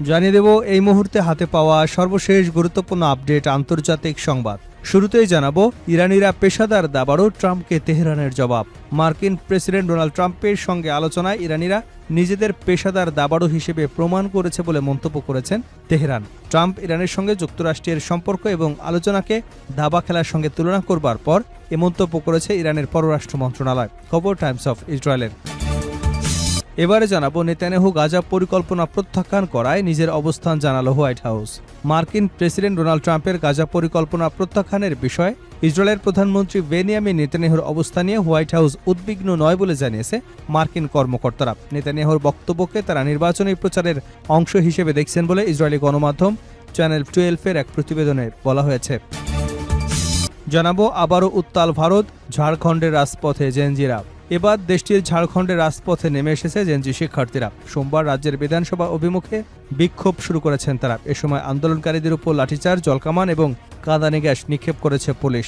জানিয়ে দেব এই মুহূর্তে হাতে পাওয়া সর্বশেষ গুরুত্বপূর্ণ আপডেট আন্তর্জাতিক সংবাদ। শুরুতেই জানাবো ইরানিরা পেশাদার দাবারও ট্রাম্পকে তেহরানের জবাব। মার্কিন প্রেসিডেন্ট ডোনাল্ড ট্রাম্পের সঙ্গে আলোচনায় ইরানিরা নিজেদের পেশাদার দাবাড়ু হিসেবে প্রমাণ করেছে বলে মন্তব্য করেছেন তেহরান। ট্রাম্প ইরানের সঙ্গে যুক্তরাষ্ট্রের সম্পর্ক এবং আলোচনাকে দাবা খেলার সঙ্গে তুলনা করবার পর এ মন্তব্য করেছে ইরানের পররাষ্ট্র মন্ত্রণালয়। খবর টাইমস অফ ইসরায়েলের। এবারে জানাবো নেতানিয়াহু গাজা পরিকল্পনা প্রত্যাখ্যান করায় নিজের অবস্থান জানালো হোয়াইট হাউস। মার্কিন প্রেসিডেন্ট ডোনাল্ড ট্রাম্পের গাজা পরিকল্পনা প্রত্যাখ্যানের বিষয়ে ইসরায়েলের প্রধানমন্ত্রী বেনিয়ামিন নেতানিয়াহুর অবস্থান নিয়ে হোয়াইট হাউস উদ্বিগ্ন নয় বলে জানিয়েছে মার্কিন কর্মকর্তারা। নেতানিয়াহুর বক্তব্যকে তারা নির্বাচনী প্রচারের অংশ হিসেবে দেখছেন বলে ইসরায়েলি গণমাধ্যম চ্যানেল 12-এর এক প্রতিবেদনে বলা হয়েছে। জানাবো আবারও উত্তাল ভারত, ঝাড়খণ্ডের রাজপথে জেনজিরা। এবার দেশটির ঝাড়খণ্ডের রাজপথে নেমে এসেছে জেনজি শিক্ষার্থীরা। সোমবার রাজ্যের বিধানসভা অভিমুখে বিক্ষোভ শুরু করেছেন তারা। এ সময় আন্দোলনকারীদের উপর লাঠিচার্জ, জলকামান এবং কাঁদানে গ্যাস নিক্ষেপ করেছে পুলিশ।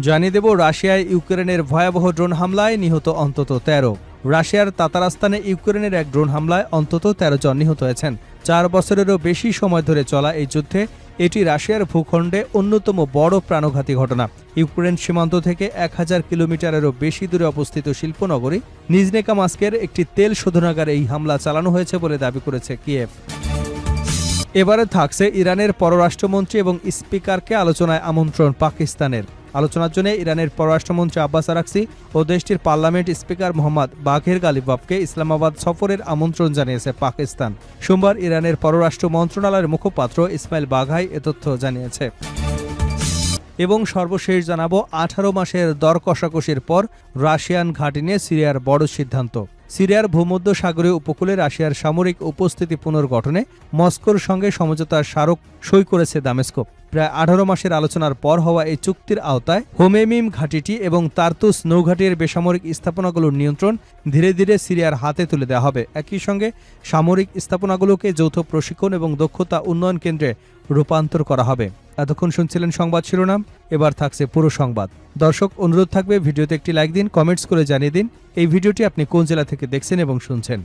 জানিয়ে দেব রাশিয়ায় ইউক্রেনের ভয়াবহ ড্রোন হামলায় নিহত অন্তত 13। রাশিয়ার তাতারাস্তানে ইউক্রেনের এক ড্রোন হামলায় অন্তত 13 জন নিহত হয়েছেন। 4 বছরেরও বেশি সময় ধরে চলা এই যুদ্ধে এটি রাশিয়ার ভূখণ্ডে অন্যতম বড় প্রাণঘাতী ঘটনা। ইউক্রেন সীমান্ত থেকে 1000 কিলোমিটারেরও বেশি দূরে অবস্থিত শিল্পনগরী নিজনেকামাস্কের একটি তেল শোধনাগারে এই হামলা চালানো হয়েছে বলে দাবি করেছে কিয়েভ। এবারে থাকছে ইরানের পররাষ্ট্রমন্ত্রী এবং স্পিকারকে আলোচনায় আমন্ত্রণ পাকিস্তানের। আলোচনার জন্য ইরানের পররাষ্ট্রমন্ত্রী আব্বাস আরাকচি ও দেশটির পার্লামেন্ট স্পিকার মোহাম্মদ বাঘের গালিবাফকে ইসলামাবাদ সফরের আমন্ত্রণ জানিয়েছে পাকিস্তান। সোমবার ইরানের পররাষ্ট্র মন্ত্রণালয়ের মুখপাত্র ইসমাইল বাঘাই এ তথ্য জানিয়েছে। এবং সর্বশেষ জানাবো 18 মাসের দর কষাকষির পর রাশিয়ান ঘাঁটি নিয়ে সিরিয়ার বড় সিদ্ধান্ত। সিরিয়ার ভূমধ্যসাগরীয় উপকূলে রাশিয়ার সামরিক উপস্থিতি পুনর্গঠনে মস্কোর সঙ্গে সমঝোতার স্মারক সই করেছে দামেস্কো। প্রায় 18 মাসের আলোচনার পর হওয়া এই চুক্তির আওতায় হোমেমিম ঘাঁটিটি এবং তার্তুস নৌঘাটির বেসামরিক স্থাপনাগুলোর নিয়ন্ত্রণ ধীরে ধীরে সিরিয়ার হাতে তুলে দেওয়া হবে। একই সঙ্গে সামরিক স্থাপনাগুলোকে যৌথ প্রশিক্ষণ এবং দক্ষতা উন্নয়ন কেন্দ্রে রূপান্তর করা হবে। এতক্ষণ শুনছিলেন সংবাদ শিরোনাম, এবার থাকছে পুরো সংবাদ। দর্শক, অনুরোধ থাকবে ভিডিওতে একটি লাইক দিন, কমেন্টস করে জানিয়ে দিন এই ভিডিওটি আপনি কোন জেলা থেকে দেখছেন এবং শুনছেন।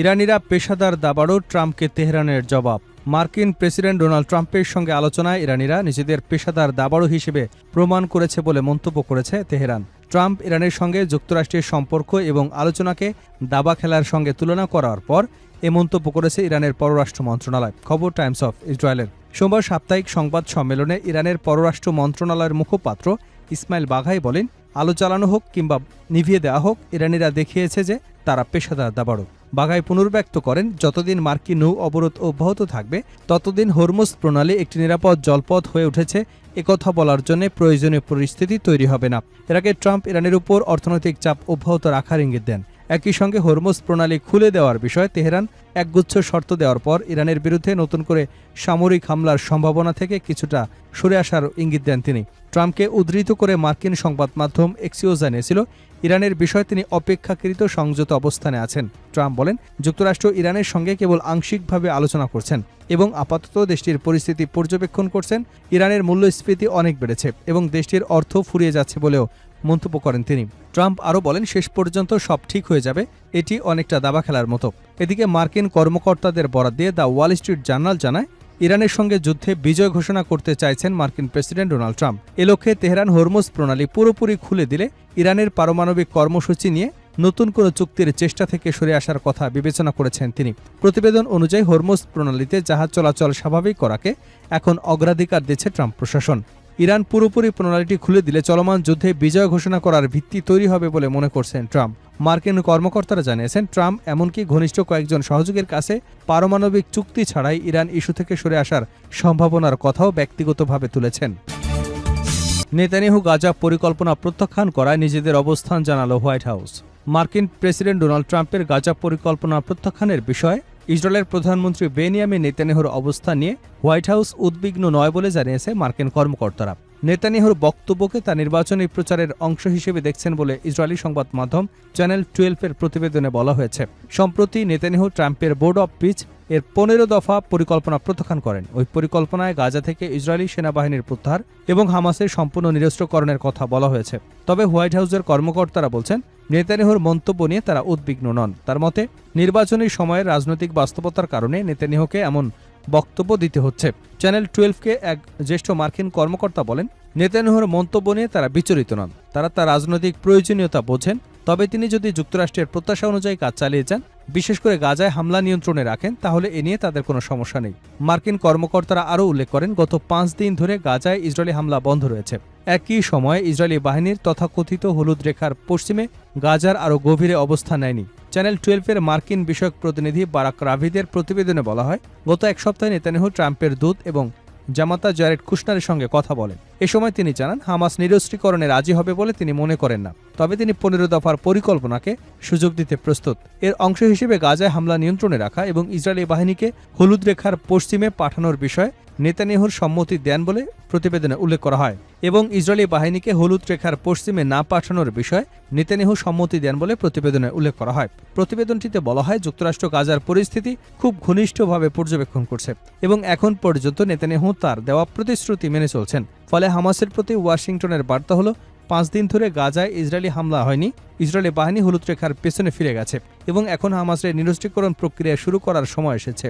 ইরানিরা পেশাদার দাবাড়ু, ট্রাম্পকে তেহরানের জবাব। মার্কিন প্রেসিডেন্ট ডোনাল্ড ট্রাম্পের সঙ্গে আলোচনায় ইরানিরা নিজেদের পেশাদার দাবাড়ু হিসেবে প্রমাণ করেছে বলে মন্তব্য করেছে তেহরান। ট্রাম্প ইরানের সঙ্গে যুক্তরাষ্ট্রের সম্পর্ক এবং আলোচনাকে দাবা খেলার সঙ্গে তুলনা করার পর এ মন্তব্য করেছে ইরানের পররাষ্ট্র মন্ত্রণালয়। খবর টাইমস অফ ইসরায়েলের। সোমবার সাপ্তাহিক সংবাদ সম্মেলনে ইরানের পররাষ্ট্র মন্ত্রণালয়ের মুখপাত্র ইসমাইল বাঘাই বলেন, আলো চালানো হোক কিংবা নিভিয়ে দেওয়া হোক, ইরানিরা দেখিয়েছে যে তারা পেশাদার দাবাড়ু। বাঘাই পুনর্ব্যক্ত করেন, যতদিন মার্কিন নৌ অবরোধ অব্যাহত থাকবে ততদিন হরমুজ প্রণালী একটি নিরাপদ জলপথ হয়ে উঠেছে একথা বলার জন্য প্রয়োজনীয় পরিস্থিতি তৈরি হবে না। এর আগে ট্রাম্প ইরানের উপর অর্থনৈতিক চাপ অব্যাহত রাখার ইঙ্গিত দেন। একই সঙ্গে হরমুজ প্রণালী খুলে দেওয়ার বিষয়ে তেহরান একগুচ্ছ শর্ত দেওয়ার পর ইরানের বিরুদ্ধে নতুন করে সামরিক হামলার সম্ভাবনা থেকে কিছুটা সরে আসার ইঙ্গিত দেন তিনি। ট্রাম্পকে উদ্ধৃত করে মার্কিন সংবাদ মাধ্যম এক্সিওস জানিয়েছিল, ইরানের বিষয়ে তিনি অপেক্ষাকৃত সংযত অবস্থানে আছেন। ট্রাম্প বলেন, যুক্তরাষ্ট্র ইরানের সঙ্গে কেবল আংশিকভাবে আলোচনা করছেন এবং আপাতত দেশটির পরিস্থিতি পর্যবেক্ষণ করছেন। ইরানের মূল্যস্ফীতি অনেক বেড়েছে এবং দেশটির অর্থ ফুরিয়ে যাচ্ছে বলেও মন্তব্য করেন তিনি। ট্রাম্প আরও বলেন, শেষ পর্যন্ত সব ঠিক হয়ে যাবে, এটি অনেকটা দাবা খেলার মতো। এদিকে মার্কিন কর্মকর্তাদের বরাত দিয়ে দ্য ওয়াল স্ট্রিট জার্নাল জানায়, ইরানের সঙ্গে যুদ্ধে বিজয় ঘোষণা করতে চাইছেন মার্কিন প্রেসিডেন্ট ডোনাল্ড ট্রাম্প। এ লক্ষ্যে তেহরান হরমুজ প্রণালী পুরোপুরি খুলে দিলে ইরানের পারমাণবিক কর্মসূচি নিয়ে নতুন কোনো চুক্তির চেষ্টা থেকে সরে আসার কথা বিবেচনা করেছেন তিনি। প্রতিবেদন অনুযায়ী হরমুজ প্রণালীতে জাহাজ চলাচল স্বাভাবিক করাকে এখন অগ্রাধিকার দিচ্ছে ট্রাম্প প্রশাসন। ইরান পুরোপুরি প্রণালীটি খুলে দিলে চলমান যুদ্ধে বিজয় ঘোষণা করার ভিত্তি তৈরি হবে বলে মনে করছেন ট্রাম্প। মার্কিন কর্মকর্তারা জানিয়েছেন, ট্রাম্প এমনকি ঘনিষ্ঠ কয়েকজন সহযোগীর কাছে পারমাণবিক চুক্তি ছাড়াই ইরান ইস্যু থেকে সরে আসার সম্ভাবনার কথাও ব্যক্তিগতভাবে তুলেছেন। নেতানিয়াহু গাজা পরিকল্পনা প্রত্যাখ্যান করায় নিজেদের অবস্থান জানালো হোয়াইট হাউস। মার্কিন প্রেসিডেন্ট ডোনাল্ড ট্রাম্পের গাজা পরিকল্পনা প্রত্যাখ্যানের বিষয়ে ইসরায়েলের প্রধানমন্ত্রী বেনিয়ামিন নেতানিয়াহুর অবস্থান নিয়ে হোয়াইট হাউস উদ্বিগ্ন নয় বলে জানিয়েছে মার্কিন কর্মকর্তারা। নেতানিয়াহুর বক্তব্যকে তা নির্বাচনী প্রচারের অংশ হিসেবে দেখছেন বলে ইসরায়েলি সংবাদ মাধ্যম চ্যানেল 12-এর প্রতিবেদনে বলা হয়েছে। সম্প্রতি নেতানিয়াহু ট্রাম্পের বোর্ড অব পিস এর 15 দফা পরিকল্পনা প্রত্যাখ্যান করেন। ওই পরিকল্পনায় গাজা থেকে ইসরায়েলি সেনাবাহিনীর প্রত্যাহার এবং হামাসের সম্পূর্ণ নিরস্ত্রকরণের কথা বলা হয়েছে। তবে হোয়াইট হাউসের কর্মকর্তারা বলছেন, নেতানিয়াহুর মন্তব্য নিয়ে তারা উদ্বিগ্ন নন। তার মতে, নির্বাচনী সময়ের রাজনৈতিক বাস্তবতার কারণে নেতানিয়াহুকে এমন বক্তব্য দিতে হচ্ছে। চ্যানেল 12-কে এক জ্যেষ্ঠ মার্কিন কর্মকর্তা বলেন, নেতানিয়াহুর মন্তব্য নিয়ে তারা বিচলিত নন। তারা তার রাজনৈতিক প্রয়োজনীয়তা বোঝেন। তবে তিনি যদি যুক্তরাষ্ট্রের প্রত্যাশা অনুযায়ী কাজ চালিয়ে যান, বিশেষ করে গাজায় হামলা নিয়ন্ত্রণে রাখেন, তাহলে এ নিয়ে তাদের কোনো সমস্যা নেই। মার্কিন কর্মকর্তারা আরও উল্লেখ করেন, গত 5 দিন ধরে গাজায় ইসরায়েলি হামলা বন্ধ রয়েছে। একই সময়ে ইসরায়েলি বাহিনীর তথাকথিত হলুদ রেখার পশ্চিমে গাজার আরও গভীরে অবস্থান নেয়নি। চ্যানেল 12-এর মার্কিন বিষয়ক প্রতিনিধি বারাক রাভিদের প্রতিবেদনে বলা হয়, গত এক সপ্তাহে নেতানিয়াহু ট্রাম্পের দূত এবং জামাতা জারেড কুশনারের সঙ্গে কথা বলেন। এ সময় তিনি জানান, হামাস নিরস্ত্রীকরণে রাজি হবে বলে তিনি মনে করেন না। তবে তিনি 15 দফার পরিকল্পনাকে সুযোগ দিতে প্রস্তুত। এর অংশ হিসেবে গাজায় হামলা নিয়ন্ত্রণে রাখা এবং ইসরায়েলি বাহিনীকে হলুদ রেখার পশ্চিমে পাঠানোর বিষয়ে নেতানিয়াহুর সম্মতি দেন বলে প্রতিবেদনে উল্লেখ করা হয় এবং ইসরায়েলি বাহিনীকে হলুদ রেখার পশ্চিমে না পাঠানোর বিষয়ে নেতানিয়াহু সম্মতি দেন বলে প্রতিবেদনে উল্লেখ করা হয়। প্রতিবেদনটিতে বলা হয়, যুক্তরাষ্ট্র গাজার পরিস্থিতি খুব ঘনিষ্ঠভাবে পর্যবেক্ষণ করছে এবং এখন পর্যন্ত নেতানিয়াহু তার দেওয়া প্রতিশ্রুতি মেনে চলছেন। ফলে হামাসের প্রতি ওয়াশিংটনের বার্তা হল, 5 দিন ধরে গাজায় ইসরায়েলি হামলা হয়নি, ইসরায়েলি বাহিনী হলুদ রেখার পেছনে ফিরে গেছে এবং এখন হামাসের নিরস্ত্রীকরণ প্রক্রিয়া শুরু করার সময় এসেছে।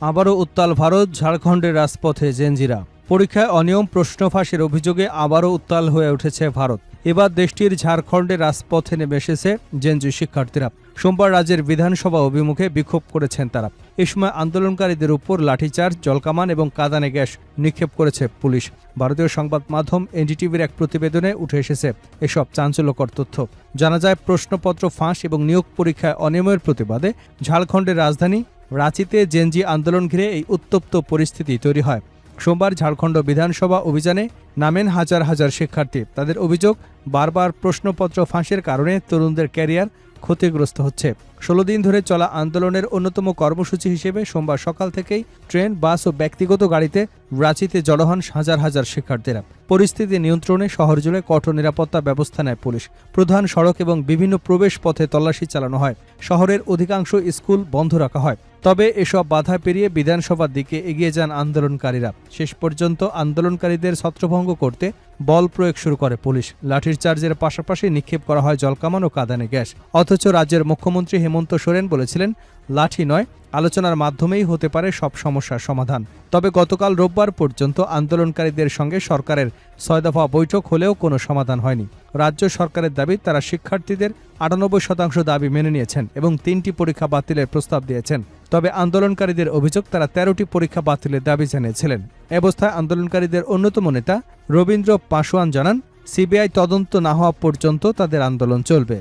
আবারও উত্তাল ভারত, ঝাড়খণ্ডের রাজপথে জেনজিরা। পরীক্ষায় অনিয়ম, প্রশ্ন ফাঁসের অভিযোগে আবারও উত্তাল হয়ে উঠেছে ভারত। এবার দেশটির ঝাড়খণ্ডের রাজপথে নেমে এসেছে জেনজি শিক্ষার্থীরা। সোমবার রাজ্যের বিধানসভা অভিমুখে বিক্ষোভ করেছেন তারা। এ সময় আন্দোলনকারীদের উপর লাঠিচার্জ, জলকামান এবং কাঁদানে গ্যাস নিক্ষেপ করেছে পুলিশ। ভারতীয় সংবাদ মাধ্যম এনডিটিভির এক প্রতিবেদনে উঠে এসেছে এসব চাঞ্চল্যকর তথ্য। জানা যায়, প্রশ্নপত্র ফাঁস এবং নিয়োগ পরীক্ষায় অনিয়মের প্রতিবাদে ঝাড়খণ্ডের রাজধানী রাঁচিতে জেনজি আন্দোলন ঘিরে এই উত্তপ্ত পরিস্থিতি তৈরি হয়। সোমবার ঝাড়খণ্ড বিধানসভা অভিযানে নামেন হাজার হাজার শিক্ষার্থী। তাদের অভিযোগ, বারবার প্রশ্নপত্র ফাঁসের কারণে তরুণদের ক্যারিয়ার ক্ষতিগ্রস্ত হচ্ছে। 16 দিন ধরে চলা আন্দোলনের অন্যতম কর্মসূচি হিসেবে সোমবার সকাল থেকেই ট্রেন, বাস ও ব্যক্তিগত গাড়িতে রাঁচিতে জড়ো হন হাজার হাজার শিক্ষার্থীরা। পরিস্থিতি নিয়ন্ত্রণে শহর জুড়ে কঠোর নিরাপত্তা ব্যবস্থা নেয় পুলিশ। প্রধান সড়ক এবং বিভিন্ন প্রবেশ পথে তল্লাশি চালানো হয়। শহরের অধিকাংশ স্কুল বন্ধ রাখা হয়। তবে এসব বাধা পেরিয়ে বিধানসভার দিকে এগিয়ে যান আন্দোলনকারীরা। শেষ পর্যন্ত আন্দোলনকারীদের ছত্রভঙ্গ করতে বল প্রয়োগ শুরু করে পুলিশ। লাঠির চার্জের পাশাপাশি নিক্ষেপ করা হয় জলকামান ও কাঁদানে গ্যাস। অথচ রাজ্যের মুখ্যমন্ত্রী হেমন্ত সোরেন বলেছিলেন, লাঠি নয়, আলোচনার মাধ্যমেই হতে পারে সব সমস্যার সমাধান। তবে গতকাল রোববার পর্যন্ত আন্দোলনকারীদের সঙ্গে সরকারের 6 দফা বৈঠক হলেও কোনো সমাধান হয়নি। রাজ্য সরকারের দাবি, তারা শিক্ষার্থীদের 98% দাবি মেনে নিয়েছেন এবং 3টি পরীক্ষা বাতিলের প্রস্তাব দিয়েছেন। তবে আন্দোলনকারীদের অভিযোগ, তারা 13টি পরীক্ষা বাতিলের দাবি জানিয়েছিলেন। এ অবস্থায় আন্দোলনকারীদের অন্যতম নেতা রবীন্দ্র পাসোয়ান জানান, সিবিআই তদন্ত না হওয়া পর্যন্ত তাদের আন্দোলন চলবে।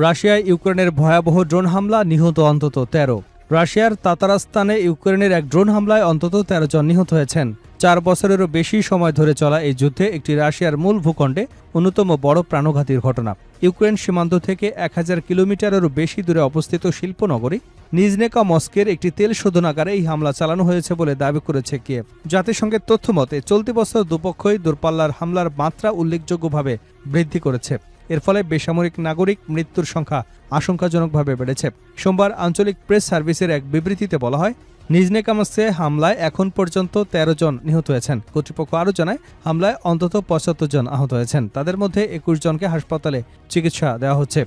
রাশিয়ায় ইউক্রেনের ভয়াবহ ড্রোন হামলা, নিহত অন্তত 13। রাশিয়ার তাতারাস্তানে ইউক্রেনের এক ড্রোন হামলায় অন্তত 13 জন নিহত হয়েছেন। 4 বছরেরও বেশি সময় ধরে চলা এই যুদ্ধে একটি রাশিয়ার মূল ভূখণ্ডে অন্যতম বড় প্রাণঘাতীর ঘটনা। ইউক্রেন সীমান্ত থেকে 1000 কিলোমিটারেরও বেশি দূরে অবস্থিত শিল্পনগরী নিজনেকা মস্কের একটি তেল শোধনাগারে এই হামলা চালানো হয়েছে বলে দাবি করেছে কিয়েভ। জাতিসংঘের তথ্য মতে, চলতি বছর দুপক্ষই দূরপাল্লার হামলার মাত্রা উল্লেখযোগ্যভাবে বৃদ্ধি করেছে। এর ফলে বেসামরিক নাগরিক মৃত্যুর সংখ্যা আশঙ্কাজনকভাবে বেড়েছে। সোমবার আঞ্চলিক প্রেস সার্ভিসের এক বিবৃতিতে বলা হয়, নিজনেকামস্কে হামলায় এখন পর্যন্ত 13 জন নিহত হয়েছেন। কর্তৃপক্ষ আরও জানায়, হামলায় অন্তত 75 জন আহত হয়েছেন। তাদের মধ্যে 21 জনকে হাসপাতালে চিকিৎসা দেওয়া হচ্ছে।